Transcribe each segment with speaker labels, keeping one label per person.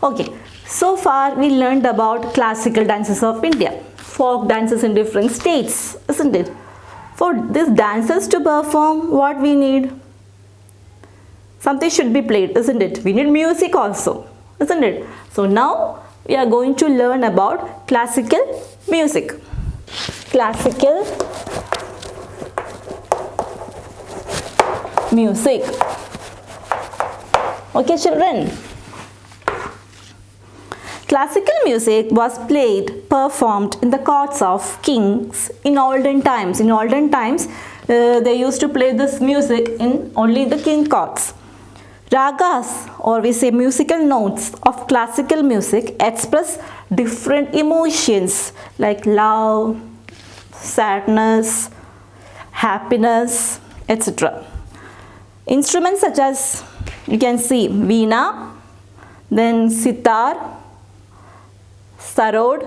Speaker 1: Okay, so far we learned about classical dances of India, folk dances in different states, isn't it? For these dances to perform, what we need? Something should be played, isn't it? We need music also, isn't it? So now we are going to learn about classical music. Classical music. Okay, children. Classical music was played, performed in the courts of kings in olden times. In olden times, they used to play this music in only the king courts. Ragas, or we say musical notes of classical music, express different emotions like love, sadness, happiness, etc. Instruments such as, you can see, veena, then sitar, sarod,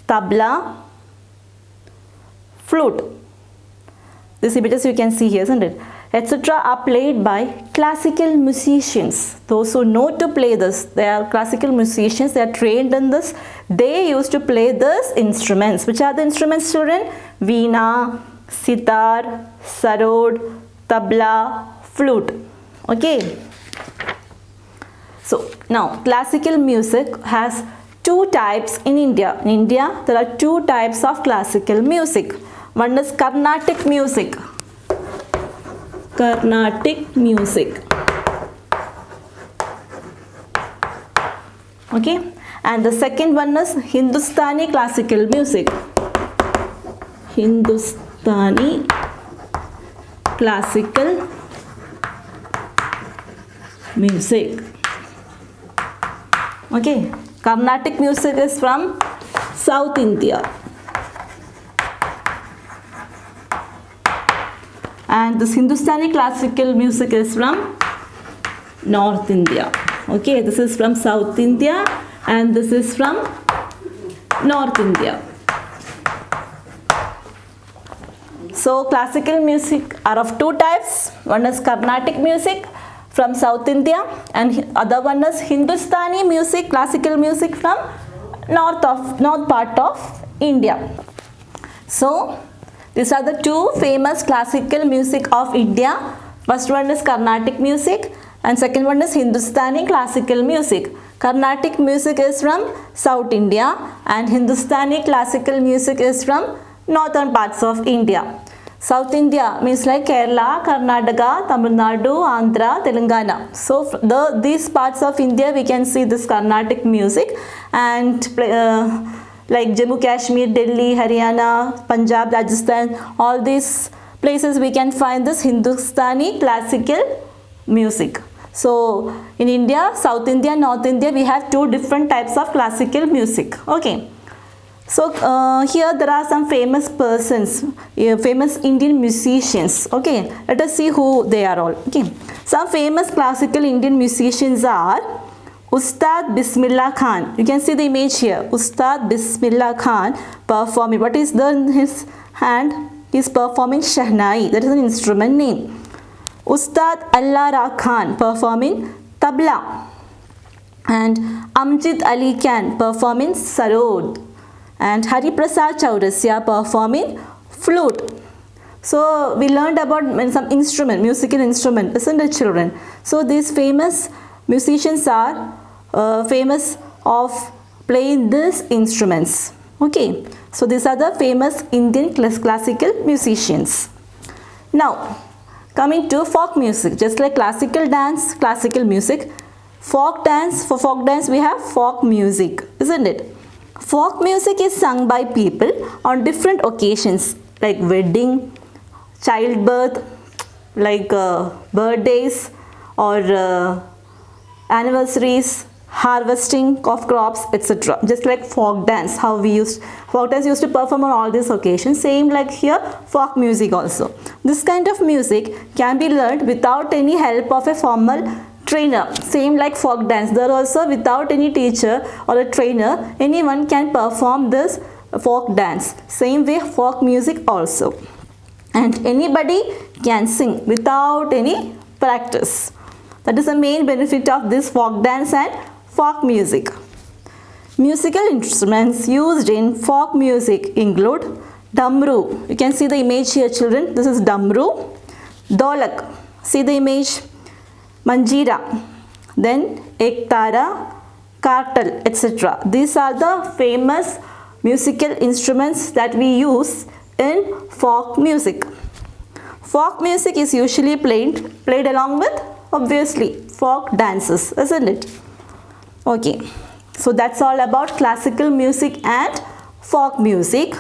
Speaker 1: tabla, flute. These images you can see here, isn't it? Etc. are played by classical musicians. Those who know to play this, they are classical musicians, they are trained in this. They used to play these instruments. Which are the instruments, children? Veena, sitar, sarod, tabla, flute. Okay. So now classical music has two types in India. In India, there are two types of classical music. One is Carnatic music. Carnatic music. Okay. And the second one is Hindustani classical music. Hindustani classical music. Okay. Carnatic music is from South India. And this Hindustani classical music is from North India. Okay, this is from South India and this is from North India. So classical music are of two types. One is Carnatic music from South India and other one is Hindustani music, classical music from north part of India. So these are the two famous classical music of India. First one is Carnatic music and second one is Hindustani classical music. Carnatic music is from South India and Hindustani classical music is from northern parts of India. South India means like Kerala, Karnataka, Tamil Nadu, Andhra, Telangana. So these parts of India we can see this Carnatic music and like Jammu Kashmir, Delhi, Haryana, Punjab, Rajasthan, all these places we can find this Hindustani classical music. So in India, South India, North India, we have two different types of classical music. Okay. So here there are some famous persons, famous Indian musicians. Okay, let us see who they are all. Okay, some famous classical Indian musicians are Ustad Bismillah Khan. You can see the image here. Ustad Bismillah Khan performing. What is there in his hand? He is performing Shahnai. That is an instrument name. Ustad Allah Ra Khan performing tabla. And Amjad Ali Khan performing sarod. And Hari Prasad Chaurasya performing flute. So we learned about some instrument, musical instrument, isn't it, children? So these famous musicians are famous of playing these instruments. Okay, so these are the famous Indian classical musicians. Now coming to folk music, just like classical dance, classical music, folk dance. For folk dance we have folk music, isn't it? Folk music is sung by people on different occasions like wedding, childbirth, like birthdays or anniversaries, harvesting of crops, etc. Just like folk dance, how folk dance used to perform on all these occasions. Same like here, folk music also. This kind of music can be learned without any help of a formal trainer. Same like folk dance, there also without any teacher or a trainer, anyone can perform this folk dance. Same way folk music also. And anybody can sing without any practice. That is the main benefit of this folk dance and folk music. Musical instruments used in folk music include damru. You can see the image here, children. This is damru. Dolak. See the image. Manjira. Then ektara, kartal, etc. These are the famous musical instruments that we use in folk music. Folk music is usually played along with, obviously, folk dances, isn't it? Okay, so that's all about classical music and folk music.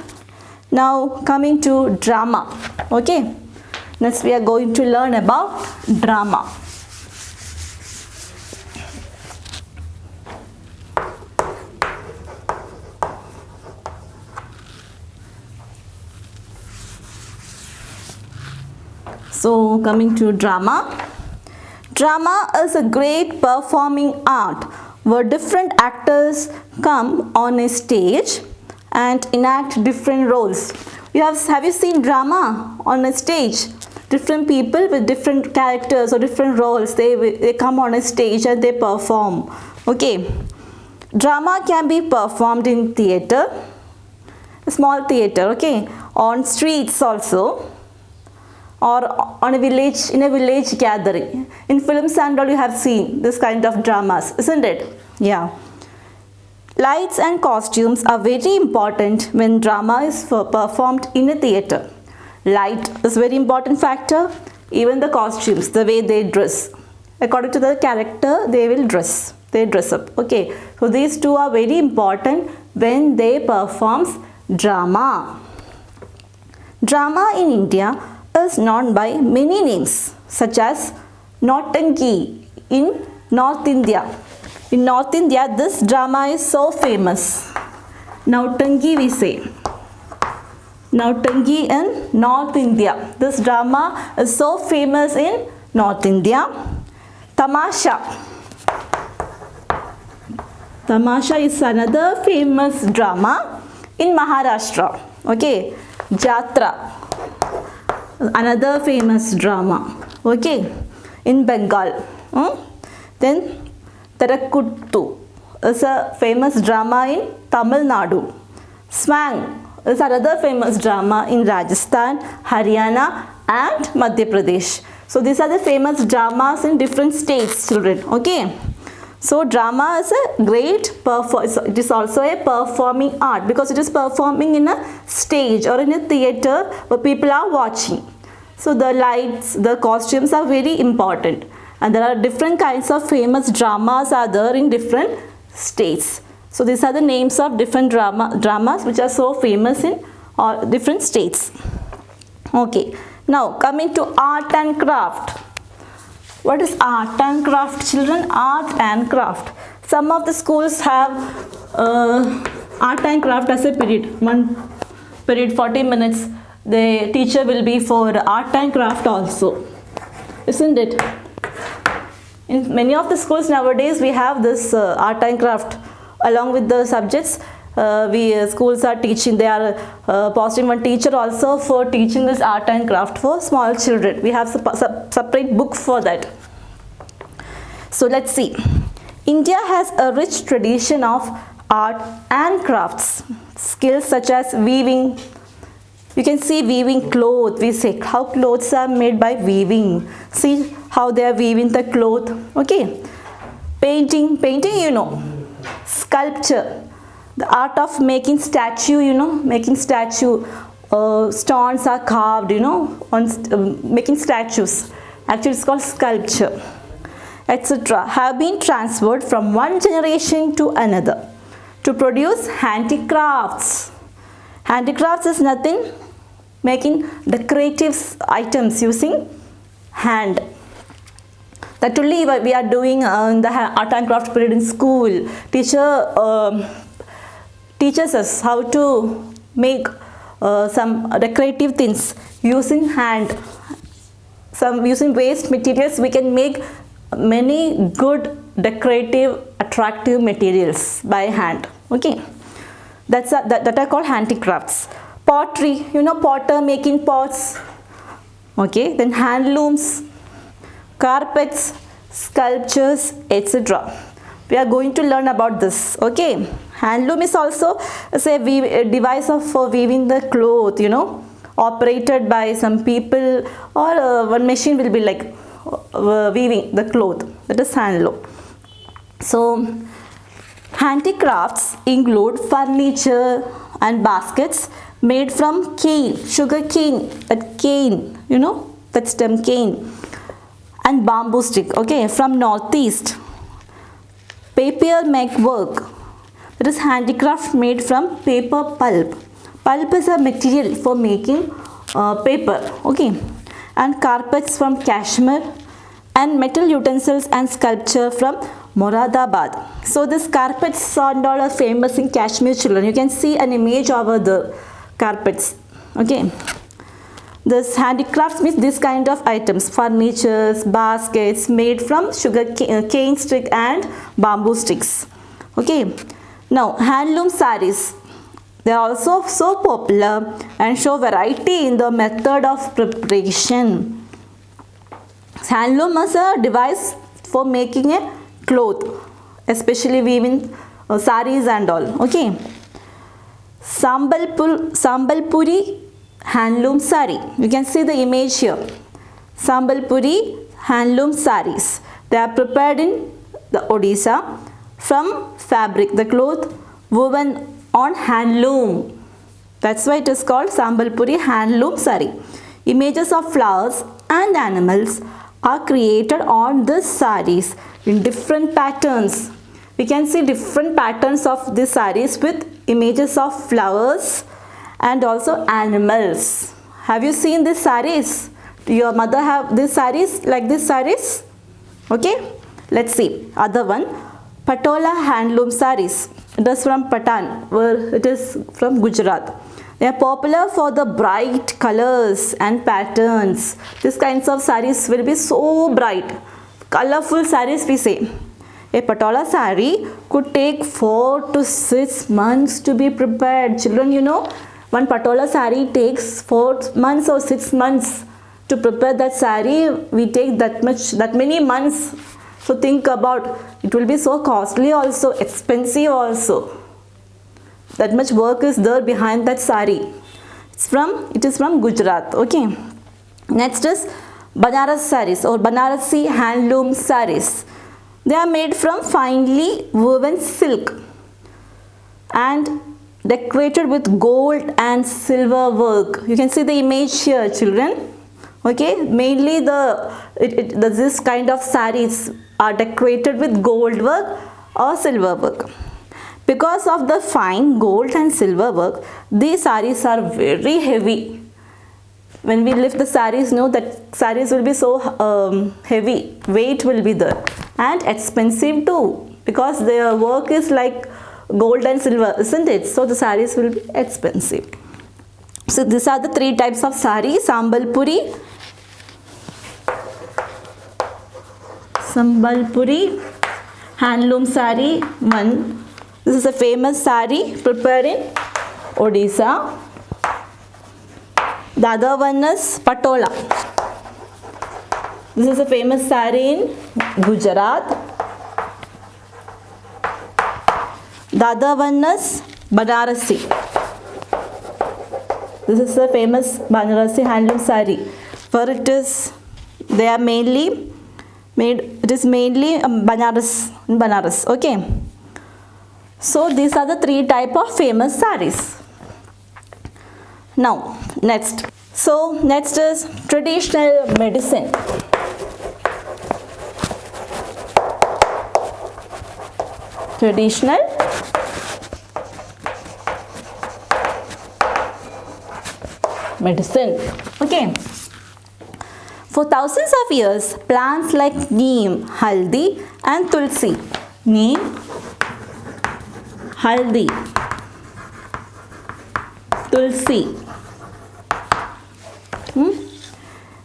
Speaker 1: Now coming to drama. Okay, next we are going to learn about drama. So coming to drama. Drama is a great performing art where different actors come on a stage and enact different roles. Have you seen drama on a stage? Different people with different characters or different roles, they come on a stage and they perform. Okay. Drama can be performed in theatre, a small theatre, okay, on streets also, or on in a village gathering. In films and all you have seen this kind of dramas, isn't it? Yeah. Lights and costumes are very important when drama is performed in a theatre. Light is a very important factor. Even the costumes, the way they dress. According to the character, they will dress. They dress up. Okay. So these two are very important when they perform drama. Drama in India is known by many names such as Nautanki in North India. In North India, this drama is so famous. Nautanki we say. Nautanki in North India. This drama is so famous in North India. Tamasha. Tamasha is another famous drama in Maharashtra. Okay. Jatra. Another famous drama, okay, in Bengal. Then Tarakuttu is a famous drama in Tamil Nadu. Swang is another famous drama in Rajasthan, Haryana and Madhya Pradesh. So these are the famous dramas in different states, children. Okay. So drama is a great it is also a performing art because it is performing in a stage or in a theatre where people are watching. So the lights, the costumes are very important, and there are different kinds of famous dramas are there in different states. So these are the names of different dramas which are so famous in different states. Okay. Now coming to art and craft. What is art and craft, children? Art and craft. Some of the schools have art and craft as a period. One period, 40 minutes. The teacher will be for art and craft also. Isn't it? In many of the schools nowadays, we have this art and craft along with the subjects. Schools are teaching. They are posting one teacher also for teaching this art and craft for small children. We have separate book for that. So let's see. India has a rich tradition of art and crafts. Skills such as weaving. You can see weaving cloth. We say how clothes are made by weaving. See how they are weaving the cloth. Okay. Painting you know. Sculpture. The art of making statue, you know, making statue. Stones are carved, you know, on making statues. Actually, it's called sculpture, etc. have been transferred from one generation to another to produce handicrafts. Handicrafts is nothing, making decorative items using hand. That only we are doing in the art and craft period in school. Teacher teaches us how to make some decorative things using hand. Using waste materials we can make many good decorative attractive materials by hand. Okay, that are called handicrafts. Pottery, you know, potter making pots. Okay, then handlooms, carpets, sculptures, etc. We are going to learn about this. Okay, handloom is also a device for weaving the cloth, you know, operated by some people, or one machine will be like weaving the cloth. That is handloom. So handicrafts include furniture and baskets made from cane, sugar cane, that cane, you know, that stem cane, and bamboo stick. Okay, from northeast. Paper make work, that is handicraft made from paper pulp. Pulp is a material for making paper. Okay, and carpets from Kashmir, and metal utensils and sculpture from Moradabad. So this carpets and all are famous in Kashmir, children. You can see an image over the carpets. Okay, this handicrafts means this kind of items, furnitures, baskets made from sugar cane stick and bamboo sticks. Okay, now handloom saris, they are also so popular and show variety in the method of preparation. Handloom is a device for making a cloth, especially weaving saris and all. Okay, Sambalpuri handloom sari. You can see the image here. Sambalpuri handloom saris. They are prepared in the Odisha from fabric, the cloth woven on handloom. That's why it is called Sambalpuri handloom sari. Images of flowers and animals are created on the saris in different patterns. We can see different patterns of these saris with images of flowers and also animals. Have you seen these saris? Do your mother have these saris, like these saris? Okay, let's see. Other one, Patola handloom saris. It is from Patan, where it is from Gujarat. They are popular for the bright colors and patterns. These kinds of saris will be so bright. Colorful saris we say. A Patola sari could take 4 to 6 months to be prepared. Children, you know, one Patola sari takes 4 months or 6 months to prepare that sari. We take that many months. So think about, it will be so costly also, expensive also. That much work is there behind that sari. It is from Gujarat. Okay. Next is Banaras saris or Banarasi handloom saris. They are made from finely woven silk and decorated with gold and silver work. You can see the image here, children. Okay, mainly this kind of saris are decorated with gold work or silver work. Because of the fine gold and silver work, these saris are very heavy. When we lift the saris, know that saris will be so heavy, weight will be there, and expensive too, because their work is like gold and silver, isn't it? So the saris will be expensive. So these are the 3 types of sari. Sambalpuri handloom sari 1. This is a famous sari prepared in Odisha. The other one is Patola. This is a famous sari in Gujarat. The other one is Banarasi. This is a famous Banarasi handloom sari, where they are mainly made. It is mainly Banaras. Okay. So these are the 3 type of famous saris. Now next. So next is traditional medicine. Traditional medicine. Okay. For thousands of years, plants like neem, haldi and tulsi. Neem, haldi, tulsi.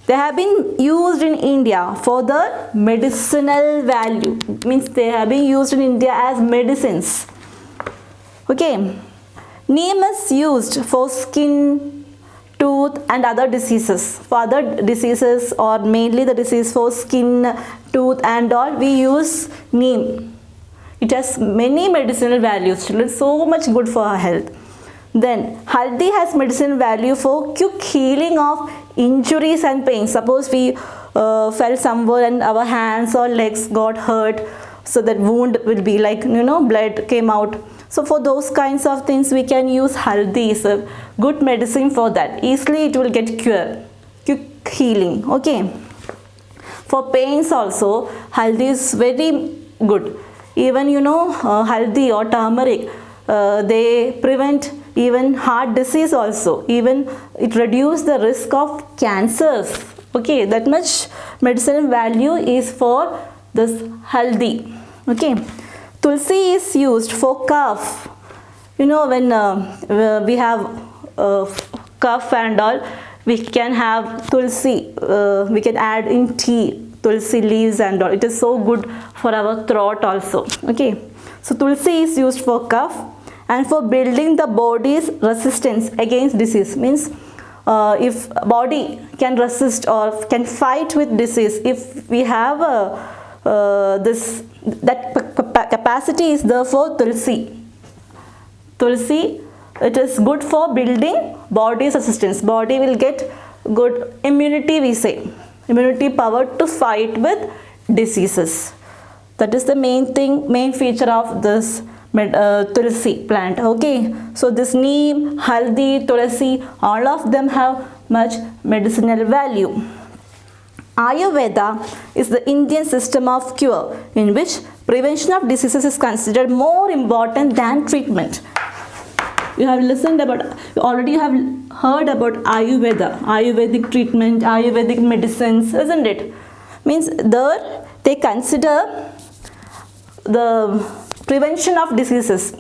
Speaker 1: They have been used in India for the medicinal value. Means they have been used in India as medicines. Okay. Neem is used for skin to tooth and other diseases. For other diseases, or mainly the disease for skin, tooth and all, we use neem. It has many medicinal values, children, so much good for our health. Then haldi has medicinal value for quick healing of injuries and pain. Suppose we fell somewhere and our hands or legs got hurt, so that wound will be like, blood came out. So for those kinds of things we can use haldi. Is a good medicine for that. Easily it will get quick healing. Okay. For pains also, haldi is very good. Even haldi or turmeric, they prevent even heart disease also. Even it reduces the risk of cancers. Okay, that much medicinal value is for this haldi. Okay, tulsi is used for cough. When we have cough and all, we can have tulsi. We can add in tea tulsi leaves and all. It is so good for our throat also. Okay, so tulsi is used for cough and for building the body's resistance against disease. Means if body can resist or can fight with disease, if we have that capacity is there for tulsi. Tulsi, it is good for building body's resistance. Body will get good immunity, we say. Immunity power to fight with diseases. That is the main feature of this tulsi plant. Okay, so this neem, haldi, tulsi, all of them have much medicinal value. Ayurveda is the Indian system of cure in which prevention of diseases is considered more important than treatment. You have listened about, already have heard about Ayurveda, Ayurvedic treatment, Ayurvedic medicines, isn't it? Means there they consider the prevention of diseases.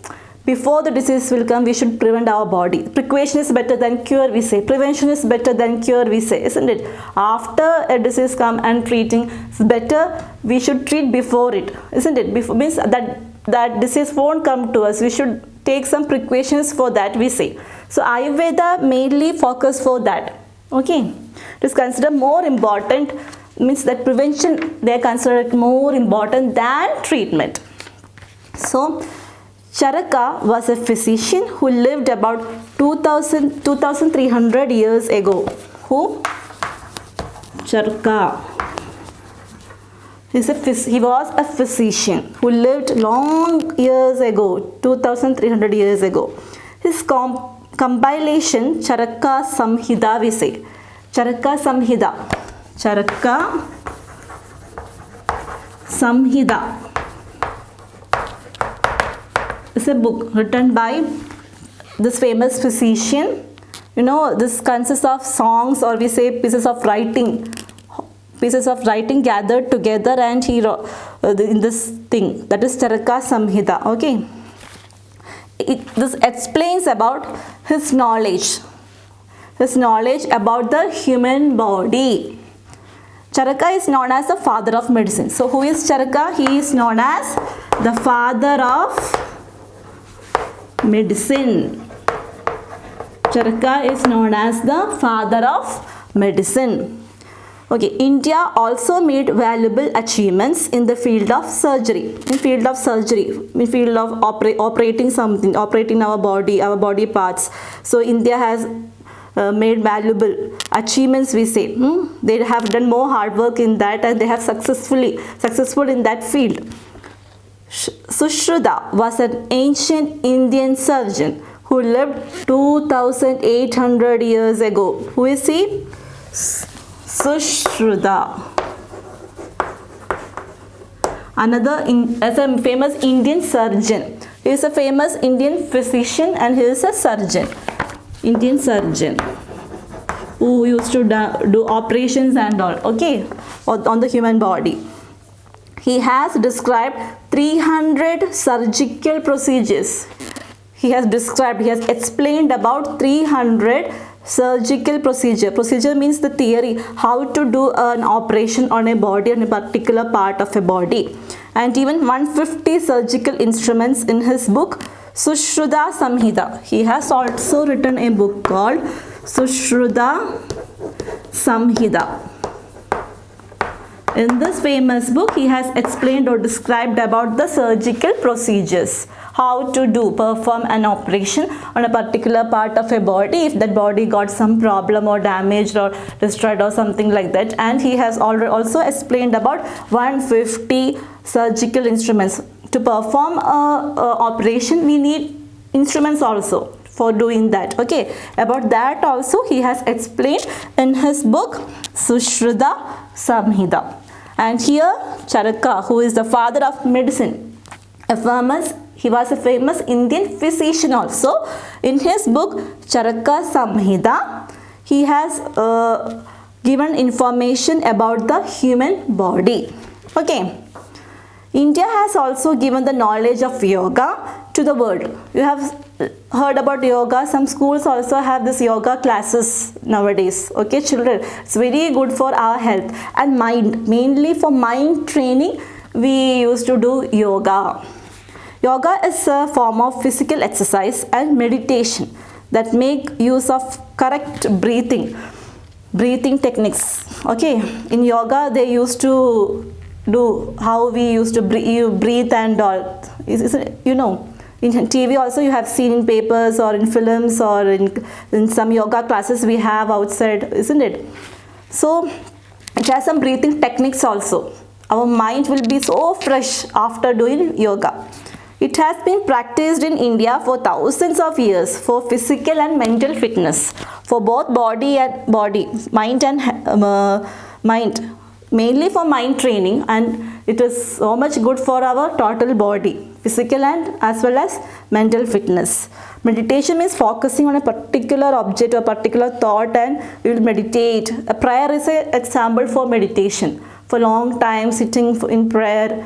Speaker 1: Before the disease will come, we should prevent our body. Precaution is better than cure, we say. Prevention is better than cure, we say, isn't it? After a disease come and treating, it's better we should treat before it, isn't it? Before means that disease won't come to us. We should take some precautions for that, we say. So Ayurveda mainly focus for that. Okay, it is considered more important, means that prevention they consider it more important than treatment. So Charaka was a physician who lived about 2300 years ago. Who? Charaka. He was a physician who lived long years ago, 2300 years ago. His compilation Charaka Samhita, we say. Charaka Samhita. Charaka Samhita is a book written by this famous physician. This consists of songs, or we say pieces of writing gathered together, and he wrote in this thing, that is Charaka Samhita. Okay, this explains about his knowledge about the human body. Charaka is known as the father of medicine. So who is Charaka? He is known as the father of medicine. Charaka is known as the father of medicine. Okay, India also made valuable achievements in the field of surgery. In field of operating our body parts. So India has made valuable achievements, we say. They have done more hard work in that, and they have successful in that field. Sushruta was an ancient Indian surgeon who lived 2800 years ago. Who is he? Sushruta. Another as a famous Indian surgeon. He is a famous Indian physician and he is a surgeon. Indian surgeon who used to do operations and all, okay, on the human body. He has described 300 surgical procedures. He has explained about 300 surgical procedure. Procedure means the theory, how to do an operation on a body, on a particular part of a body. And even 150 surgical instruments in his book Sushruta Samhita. He has also written a book called Sushruta Samhita. In this famous book, he has explained or described about the surgical procedures, how to perform an operation on a particular part of a body if that body got some problem or damaged or destroyed or something like that. And he has also explained about 150 surgical instruments. To perform a operation, we need instruments also for doing that. Okay, about that also he has explained in his book Sushruta Samhita. And here Charaka, who is the father of medicine, he was a famous Indian physician also. In his book Charaka Samhita, he has given information about the human body. Okay. India has also given the knowledge of yoga to the world. You have heard about yoga. Some schools also have this yoga classes nowadays. Okay, children, it's very good for our health and mind. Mainly for mind training, we used to do yoga. Yoga is a form of physical exercise and meditation that make use of correct breathing techniques. Okay, in yoga they used to do how we used to breathe and all. You know, in TV also you have seen in papers or in films or in some yoga classes we have outside, isn't it? So it has some breathing techniques also. Our mind will be so fresh after doing yoga. It has been practiced in India for thousands of years for physical and mental fitness, for both mind and mind. Mainly for mind training, and it is so much good for our total body, physical and as well as mental fitness. Meditation means focusing on a particular object or particular thought, and we will meditate. A prayer is an example for meditation. For long time sitting in prayer,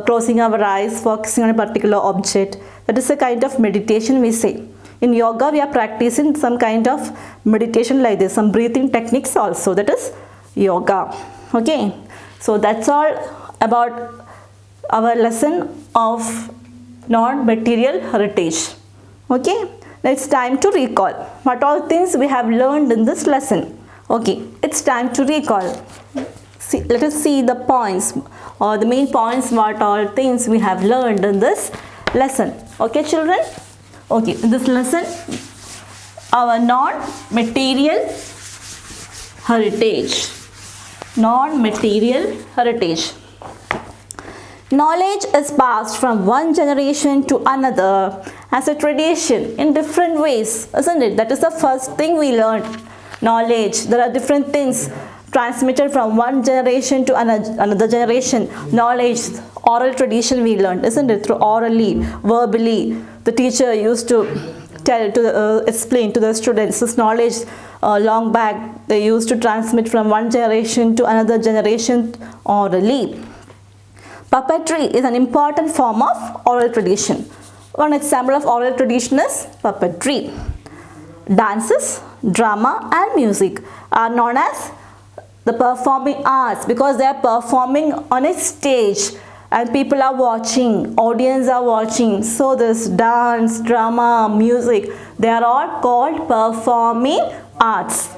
Speaker 1: closing our eyes, focusing on a particular object, that is a kind of meditation we say. In yoga we are practicing some kind of meditation like this, some breathing techniques also, that is yoga. Okay, so that's all about our lesson of non-material heritage. Okay, now it's time to recall what all things we have learned in this lesson. Okay, it's time to recall. Let us see the points or the main points, what all things we have learned in this lesson. Okay, children? Okay, in this lesson, our non-material heritage. Non-material heritage. Knowledge is passed from one generation to another as a tradition in different ways, isn't it? That is the first thing we learned. Knowledge. There are different things transmitted from one generation to another generation. Knowledge, oral tradition we learned, isn't it? Through orally, verbally, the teacher used to explain to the students this knowledge. Long back they used to transmit from one generation to another generation orally. Puppetry is an important form of oral tradition. One example of oral tradition is puppetry. Dances, drama and music are known as the performing arts because they are performing on a stage and people are watching, audience are watching. So this dance, drama, music, they are all called performing arts.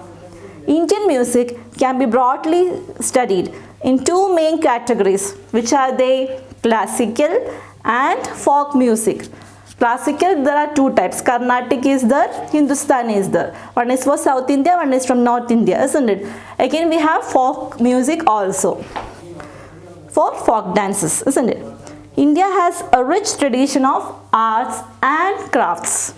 Speaker 1: Indian music can be broadly studied in two main categories, which are they? Classical and folk music. Classical, there are two types. Carnatic is there, Hindustani is there. One is for South India, one is from North India, isn't it? Again, we have folk music also for folk dances, isn't it? India has a rich tradition of arts and crafts.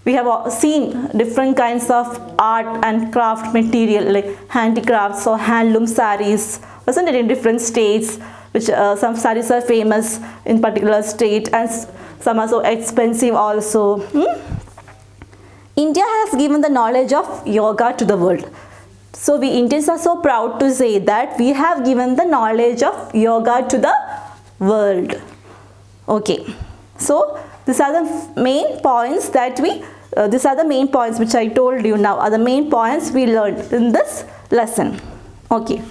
Speaker 1: We have seen different kinds of art and craft material like handicrafts or handloom saris, isn't it, in different states, which some saris are famous in particular state and some are so expensive also. India has given the knowledge of yoga to the world. So we Indians are so proud to say that we have given the knowledge of yoga to the world. Okay, so these are the main points that these are the main points which I told you now are the main points we learned in this lesson. Okay.